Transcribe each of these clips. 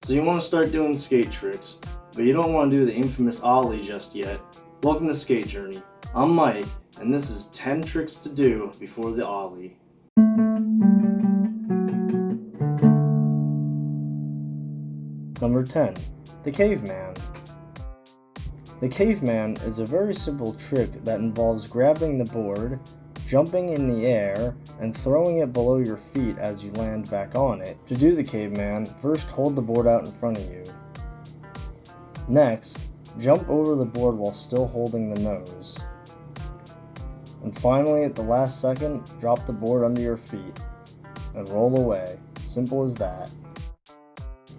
So you want to start doing skate tricks, but you don't want to do the infamous Ollie just yet. Welcome to Skate Journey. I'm Mike, and this is 10 tricks to do before the Ollie. Number 10. The Caveman. The Caveman is a very simple trick that involves grabbing the board, jumping in the air, and throwing it below your feet as you land back on it. To do the Caveman, first hold the board out in front of you. Next, jump over the board while still holding the nose. And finally, at the last second, drop the board under your feet and roll away. Simple as that.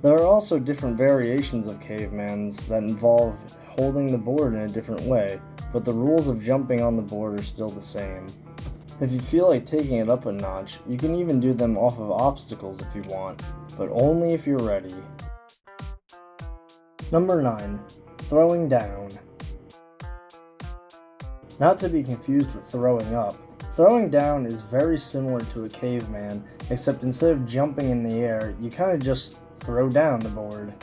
There are also different variations of Cavemans that involve holding the board in a different way, but the rules of jumping on the board are still the same. If you feel like taking it up a notch, you can even do them off of obstacles if you want, but only if you're ready. Number 9. Throwing down. Not to be confused with throwing up, throwing down is very similar to a caveman, except instead of jumping in the air, you kind of just throw down the board.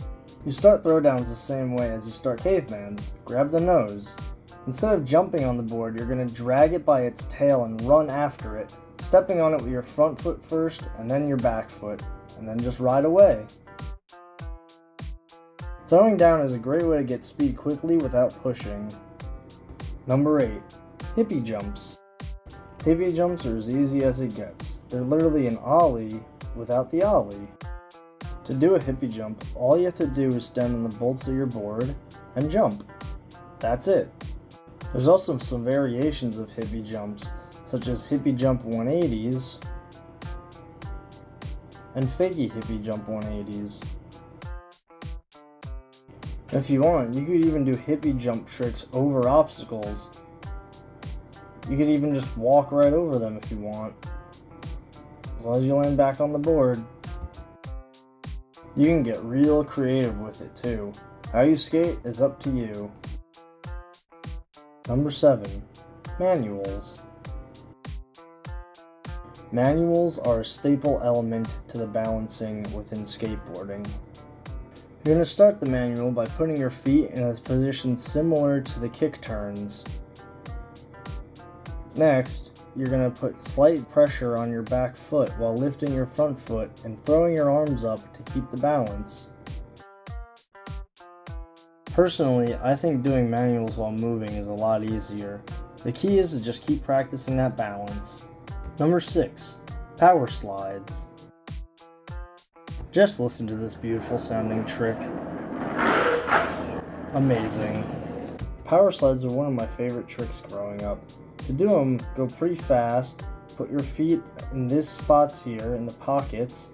You start throwdowns the same way as you start cavemans. Grab the nose. Instead of jumping on the board, you're going to drag it by its tail and run after it, stepping on it with your front foot first and then your back foot, and then just ride away. Throwing down is a great way to get speed quickly without pushing. Number 8. Hippie jumps. Hippie jumps are as easy as it gets. They're literally an ollie without the ollie. To do a hippie jump, all you have to do is stand on the bolts of your board and jump. That's it. There's also some variations of hippie jumps, such as hippie jump 180s and fakey hippie jump 180s. If you want, you could even do hippie jump tricks over obstacles. You could even just walk right over them if you want, as long as you land back on the board. You can get real creative with it too. How you skate is up to you. Number 7. Manuals. Manuals are a staple element to the balancing within skateboarding. You're going to start the manual by putting your feet in a position similar to the kick turns. Next, you're going to put slight pressure on your back foot while lifting your front foot and throwing your arms up to keep the balance. Personally, I think doing manuals while moving is a lot easier. The key is to just keep practicing that balance. Number 6. Power slides. Just listen to this beautiful sounding trick. Amazing. Power slides are one of my favorite tricks growing up. To do them, go pretty fast, put your feet in these spots here in the pockets,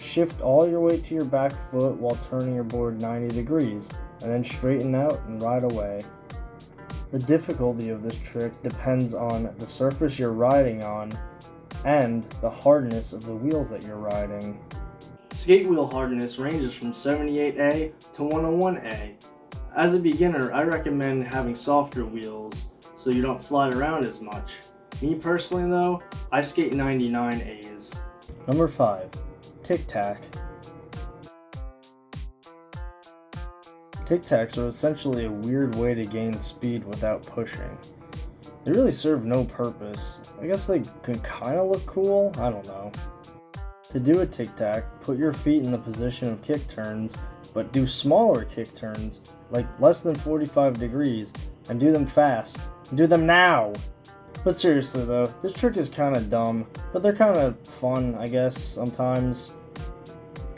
shift all your weight to your back foot while turning your board 90 degrees, and then straighten out and ride away. The difficulty of this trick depends on the surface you're riding on and the hardness of the wheels that you're riding. Skate wheel hardness ranges from 78A to 101A. As a beginner, I recommend having softer wheels so you don't slide around as much. Me personally though, I skate 99As. Number 5. Tic-tac. Tic-tacs are essentially a weird way to gain speed without pushing. They really serve no purpose. I guess they could kind of look cool, I don't know. To do a tic-tac, put your feet in the position of kick turns, but do smaller kick turns, like less than 45 degrees, and do them fast. Do them now! But seriously though, this trick is kind of dumb, but they're kind of fun, I guess, sometimes.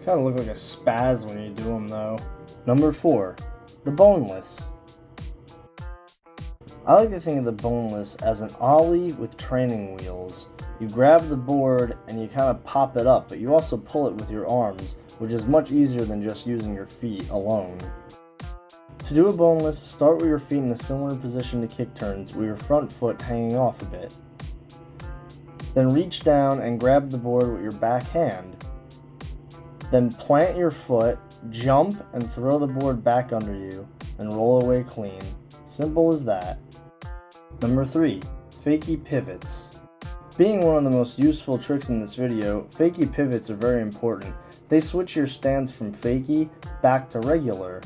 Kind of look like a spaz when you do them though. Number 4. The boneless. I like to think of the boneless as an ollie with training wheels. You grab the board and you kind of pop it up, but you also pull it with your arms, which is much easier than just using your feet alone. To do a boneless, start with your feet in a similar position to kick turns, with your front foot hanging off a bit. Then reach down and grab the board with your back hand. Then plant your foot, jump, and throw the board back under you, and roll away clean. Simple as that. Number 3. Fakey pivots. Being one of the most useful tricks in this video, fakey pivots are very important. They switch your stance from fakie back to regular.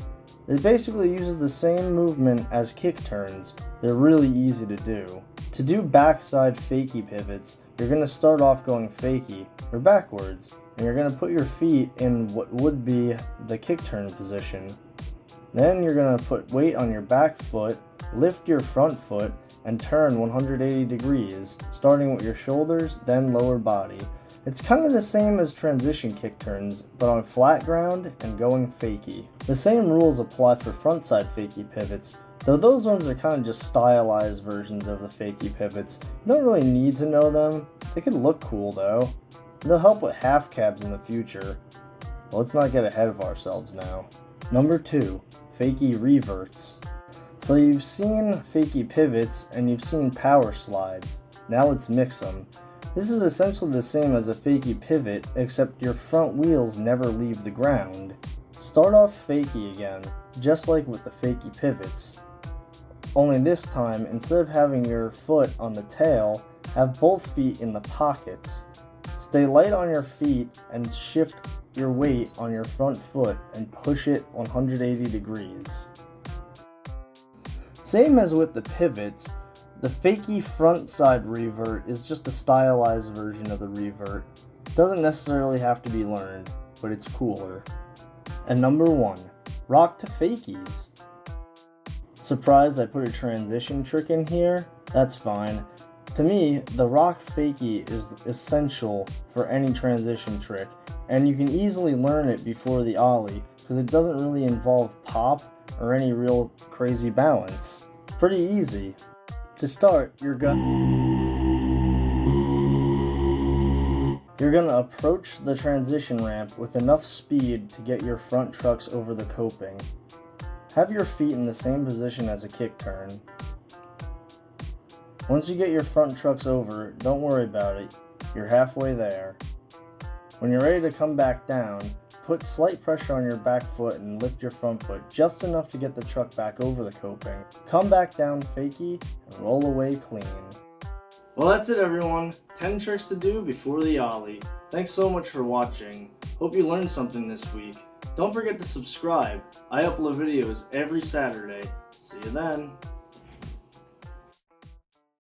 It basically uses the same movement as kick turns. They're really easy to do. To do backside fakie pivots, you're going to start off going fakie, or backwards, and you're going to put your feet in what would be the kick turn position. Then you're going to put weight on your back foot, lift your front foot, and turn 180 degrees, starting with your shoulders, then lower body. It's kind of the same as transition kick turns, but on flat ground and going fakie. The same rules apply for frontside fakie pivots, though those ones are kind of just stylized versions of the fakie pivots. You don't really need to know them. They could look cool though. They'll help with half cabs in the future. But let's not get ahead of ourselves now. Number 2, fakie reverts. So you've seen fakie pivots and you've seen power slides. Now let's mix them. This is essentially the same as a fakie pivot, except your front wheels never leave the ground. Start off fakie again, just like with the fakie pivots. Only this time, instead of having your foot on the tail, have both feet in the pockets. Stay light on your feet and shift your weight on your front foot and push it 180 degrees. Same as with the pivots, the fakie front side revert is just a stylized version of the revert. Doesn't necessarily have to be learned, but it's cooler. And number 1, rock to fakies. Surprised I put a transition trick in here? That's fine. To me, the rock fakie is essential for any transition trick, and you can easily learn it before the ollie because it doesn't really involve pop or any real crazy balance. Pretty easy. To start, you're gonna approach the transition ramp with enough speed to get your front trucks over the coping. Have your feet in the same position as a kick turn. Once you get your front trucks over, don't worry about it. You're halfway there. When you're ready to come back down, put slight pressure on your back foot and lift your front foot just enough to get the truck back over the coping. Come back down fakie and roll away clean. Well, that's it everyone. 10 tricks to do before the ollie. Thanks so much for watching. Hope you learned something this week. Don't forget to subscribe. I upload videos every Saturday. See you then.